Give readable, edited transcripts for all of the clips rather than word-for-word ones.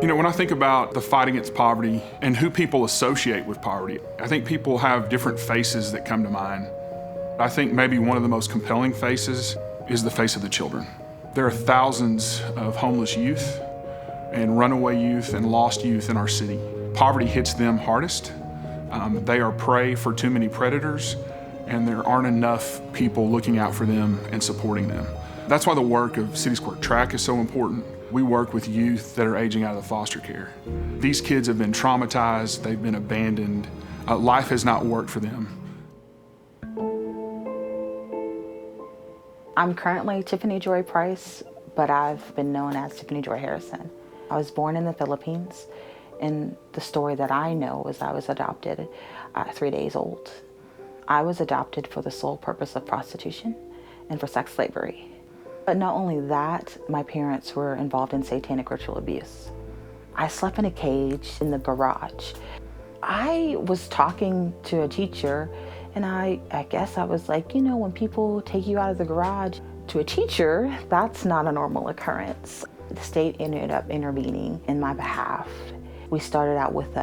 You know, when I think about the fight against poverty and who people associate with poverty, I think people have different faces that come to mind. I think maybe one of the most compelling faces is the face of the children. There are thousands of homeless youth and runaway youth and lost youth in our city. Poverty hits them hardest. They are prey for too many predators, and there aren't enough people looking out for them and supporting them. That's why the work of CitySquare TRAC is so important. We work with youth that are aging out of the foster care. These kids have been traumatized, they've been abandoned. Life has not worked for them. I'm currently Tiffany Joy Price, but I've been known as Tiffany Joy Harrison. I was born in the Philippines, and the story that I know is I was adopted at 3 days old. I was adopted for the sole purpose of prostitution and for sex slavery. But not only that, my parents were involved in satanic ritual abuse. I slept in a cage in the garage. I was talking to a teacher, and I guess I was like, you know, when people take you out of the garage to a teacher, that's not a normal occurrence. The state ended up intervening in my behalf. We started out with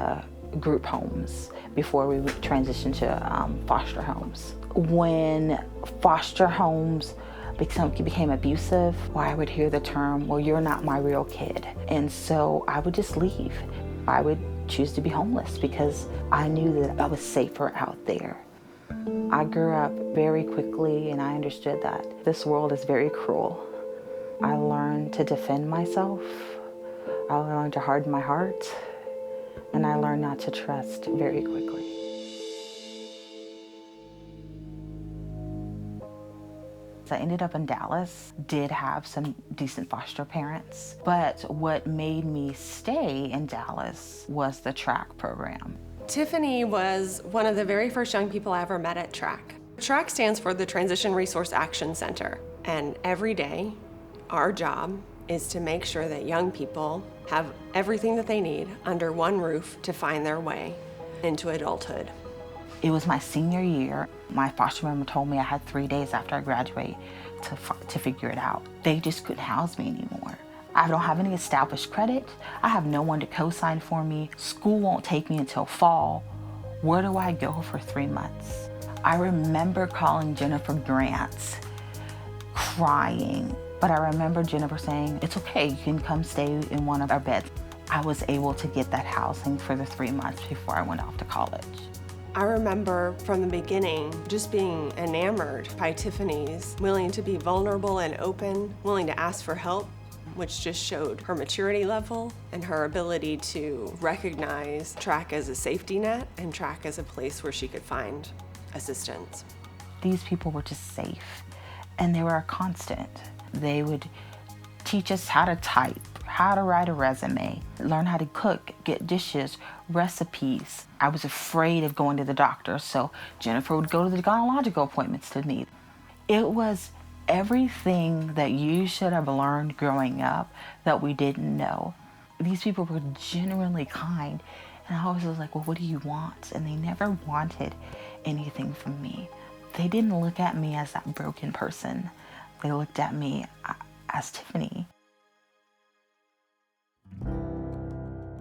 group homes before we transitioned to foster homes. When foster homes became abusive, I would hear the term, well, you're not my real kid. And so I would just leave. I would choose to be homeless because I knew that I was safer out there. I grew up very quickly, and I understood that this world is very cruel. I learned to defend myself. I learned to harden my heart, and I learned not to trust very quickly. I ended up in Dallas, did have some decent foster parents, but what made me stay in Dallas was the TRAC program. Tiffany was one of the very first young people I ever met at TRAC. TRAC stands for the Transition Resource Action Center, and every day, our job is to make sure that young people have everything that they need under one roof to find their way into adulthood. It was my senior year. My foster mom told me I had 3 days after I graduate to figure it out. They just couldn't house me anymore. I don't have any established credit. I have no one to co-sign for me. School won't take me until fall. Where do I go for 3 months? I remember calling Jennifer Grant, crying. But I remember Jennifer saying, it's okay, you can come stay in one of our beds. I was able to get that housing for the 3 months before I went off to college. I remember from the beginning just being enamored by Tiffany's willing to be vulnerable and open, willing to ask for help, which just showed her maturity level and her ability to recognize TRAC as a safety net and TRAC as a place where she could find assistance. These people were just safe, and they were a constant. They would teach us how to type, how to write a resume, learn how to cook, get dishes, recipes. I was afraid of going to the doctor, so Jennifer would go to the gynecological appointments to me. It was everything that you should have learned growing up that we didn't know. These people were genuinely kind, and I always was like, well, what do you want? And they never wanted anything from me. They didn't look at me as that broken person. They looked at me as Tiffany.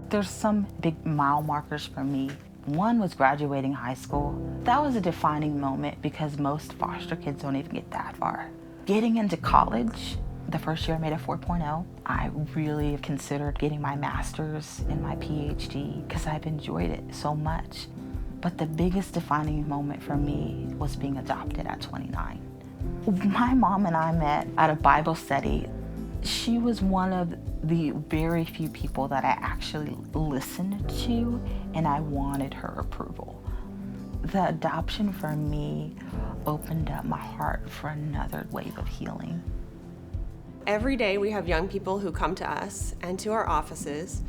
There's some big mile markers for me. One was graduating high school. That was a defining moment because most foster kids don't even get that far. Getting into college, the first year I made a 4.0. I really considered getting my master's and my PhD because I've enjoyed it so much. But the biggest defining moment for me was being adopted at 29. My mom and I met at a Bible study. She was one of the very few people that I actually listened to, and I wanted her approval. The adoption for me opened up my heart for another wave of healing. Every day we have young people who come to us and to our offices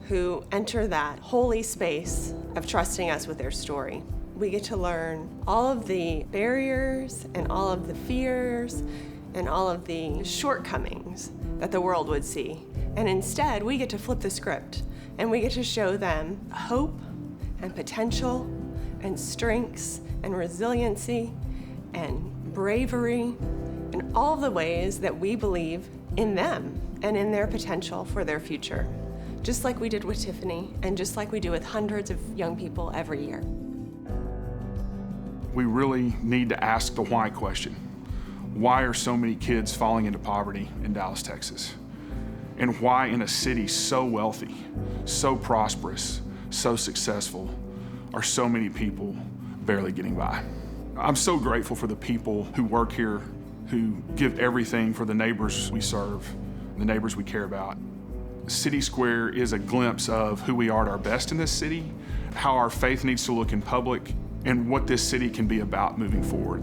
who enter that holy space of trusting us with their story. We get to learn all of the barriers and all of the fears and all of the shortcomings that the world would see. And instead, we get to flip the script and we get to show them hope and potential and strengths and resiliency and bravery and all the ways that we believe in them and in their potential for their future. just like we did with Tiffany, and just like we do with hundreds of young people every year. We really need to ask the why question. Why are so many kids falling into poverty in Dallas, Texas? And why in a city so wealthy, so prosperous, so successful, are so many people barely getting by? I'm so grateful for the people who work here, who give everything for the neighbors we serve, the neighbors we care about. CitySquare is a glimpse of who we are at our best in this city, how our faith needs to look in public, and what this city can be about moving forward.